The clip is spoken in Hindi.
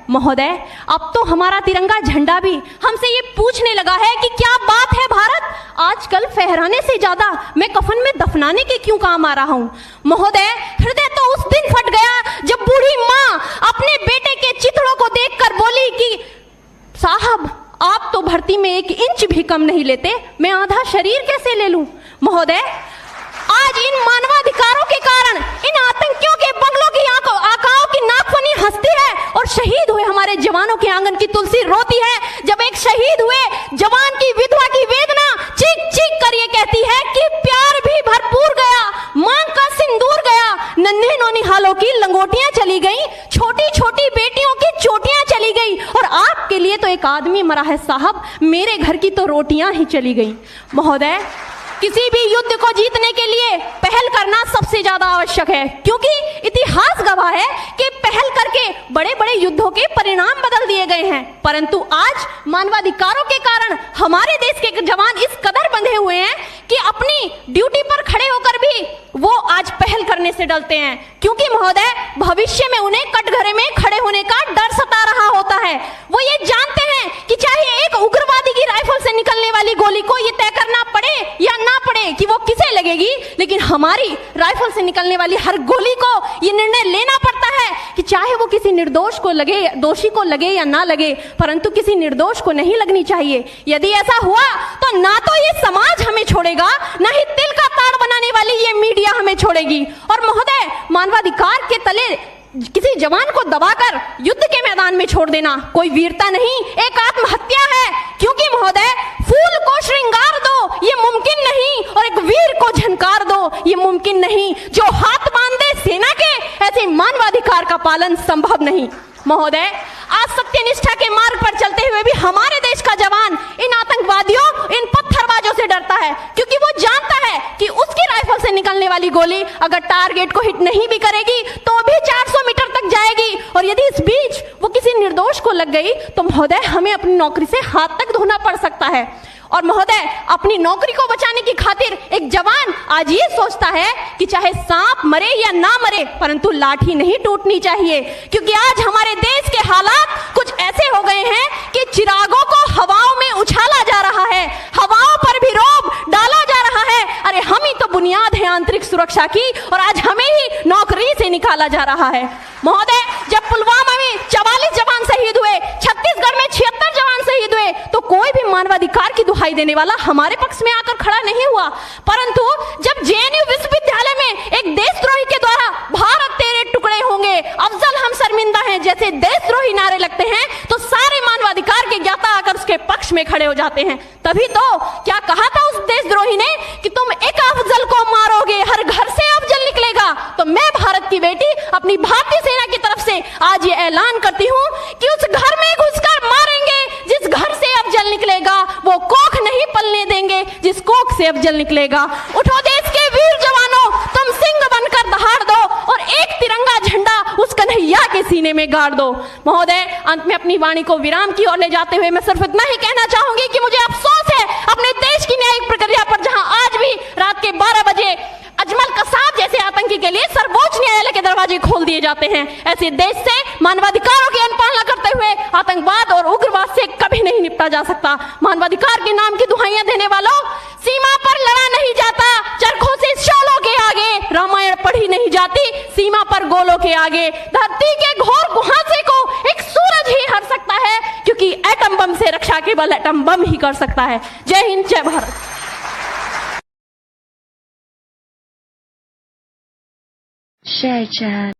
महोदय, अब तो हमारा तिरंगा झंडा भी हमसे ये पूछने लगा है कि क्या बात है भारत, आजकल फहराने से ज्यादा मैं कफन में दफनाने के क्यों काम आ रहा हूँ। महोदय, हृदय तो उस दिन फट गया जब बूढ़ी माँ अपने बेटे के चिथड़ों को देखकर बोली कि साहब, आप तो भर्ती में 1 इंच भी कम नहीं लेते, मैं आधा शरीर कैसे ले लूं। महोदय, आज इन मानवाधिकारों के कारण इन आतंकियों के बंगलों की आकाओं की नाकफनी हंसती है और शहीद हुए हमारे जवानों के आंगन की तुलसी रोती है। जब एक शहीद हुए जवान की विधवा की वेदना चीख चीख कर ये कहती है कि प्यार भी भरपूर गया, मांग का सिंदूर गया, नन्हे नौनिहालों की लंगोटियां चली गई, छोटी छोटी बेटियों की चोटियां चली गई, और आपके लिए तो एक आदमी मरा है साहब, मेरे घर की तो रोटियां ही चली गई। महोदय, किसी भी युद्ध को जीतने के लिए पहल करना सबसे ज्यादा आवश्यक है, क्योंकि इतिहास गवाह है कि पहल करके बड़े बड़े युद्धों के परिणाम बदल दिए गए हैं। परंतु आज मानवाधिकारों के कारण हमारे देश के जवान इस कदर बंधे हुए हैं कि अपनी ड्यूटी पर खड़े होकर भी वो आज पहल करने से डरते हैं, क्योंकि महोदय, भविष्य में उन्हें कटघरे में खड़े होने का डर सता रहा होता है। वो ये जानते हैं कि चाहे एक उग्रवादी की राइफल से निकलने वाली गोली को ये तय करना पड़े या ना पड़े कि वो किसे लगेगी, लेकिन हमारी राइफल से निकलने वाली हर गोली को ये निर्णय लेना पड़ता है कि चाहे वो किसी निर्दोष को लगे, दोषी को लगे या ना लगे, परंतु किसी निर्दोष को नहीं लगनी चाहिए। यदि ऐसा हुआ तो ना तो ये समाज हमें छोड़ेगा, ना ही तिल का ताड़ बनाने वाली ये मीडिया हमें छोड़ेगी। और महोदय, मानवाधिकार के तले किसी जवान को दबाकर युद्ध के मैदान में छोड़ देना कोई वीरता नहीं, एक आत्महत्या है। क्योंकि महोदय, फूल को श्रृंगार दो ये मुमकिन नहीं, और एक वीर को झनकार दो ये मुमकिन नहीं। जो हाथ बांध दे सेना के, ऐसे मानवाधिकार का पालन संभव नहीं। महोदय, आज सत्यनिष्ठा के मार्ग पर चलते हुए भी हमारे देश का जवान इन आतंकवादियों, इन पत्थरबाजों से डरता है, क्योंकि वो जानता है कि उसकी राइफल से निकलने वाली गोली अगर टारगेट को हिट नहीं भी करेगी तो भी 400 मीटर तक जाएगी, और यदि इस बीच वो किसी निर्दोष को लग गई तो महोदय, हमें अपनी नौकरी से हाथ तक धोना पड़ सकता है। और महोदय, अपनी नौकरी को बचाने की खातिर एक जवान आज ये सोचता है कि चाहे सांप मरे या ना मरे, परंतु लाठी नहीं टूटनी चाहिए, क्योंकि आज हमारे देश के हालात कुछ ऐसे हो गए हैं कि चिरागों को हवाओं में उछाला जा रहा है, हवाओं पर भी रोब डाला जा रहा है। अरे हम ही तो बुनियाद है आंतरिक सुरक्षा की, और आज हमें ही नौकरी से निकाला जा रहा है। महोदय, जब पुलवामा में 44 जवान शहीद हुए, छत्तीसगढ़ में 76 जवान शहीद हुए, तो कोई भी मानवाधिकार की दुहाई देने वाला हमारे पक्ष में आकर खड़ा नहीं हुआ। परंतु जब जेएनयू विश्वविद्यालय में एक देशद्रोही के द्वारा भारत तेरे टुकड़े होंगे, अफजल हम शर्मिंदा हैं जैसे देशद्रोही नारे लगते हैं, तो सारे मानवाधिकार के ज्ञाता आकर उसके पक्ष में खड़े हो जाते हैं। तभी तो क्या कहा था उस देशद्रोही ने कि तुम एक अफजल को मारोगे, हर घर से अफजल निकलेगा। तो मैं भारत की बेटी अपनी भारतीय सेना की तरफ से आज ये ऐलान करती हूँ कि उस घर में घुसकर मारेंगे जिस घर से अफजल निकलेगा, वो कोख नहीं पलने देंगे जिस कोख से अफजल निकलेगा। उठो देश के वीर जवानों, तुम सिंह बनकर दहाड़ दो और एक तिरंगा झंडा उस कन्हैया के सीने में गाड़ दो। महोदय, अंत में अपनी वाणी को विराम की ओर ले जाते हुए मैं सिर्फ इतना ही कहना चाहूंगी कि मुझे अफसोस है अपने देश की न्यायिक प्रक्रिया पर, जहां आज भी रात के 12 बजे अजमल कसाब जैसे आतंकी के लिए सर्वोच्च न्यायालय के दरवाजे खोल दिए जाते हैं। ऐसे देश से मानवाधिकारों की अनपालना करते हुए आतंकवाद और उग्रवाद से कभी नहीं निपटा जा सकता। मानवाधिकार के नाम की दुहाइयां देने वालों, सीमा पर लड़ा नहीं जाता, चरखों से शोलों के आगे, रामायण पढ़ी नहीं जाती सीमा पर गोलों के आगे। धरती के घोर कुहासे को एक सूरज ही हर सकता है, क्योंकि एटम बम से रक्षा केवल एटम बम ही कर सकता है। जय हिंद, जय भारत। Share chat.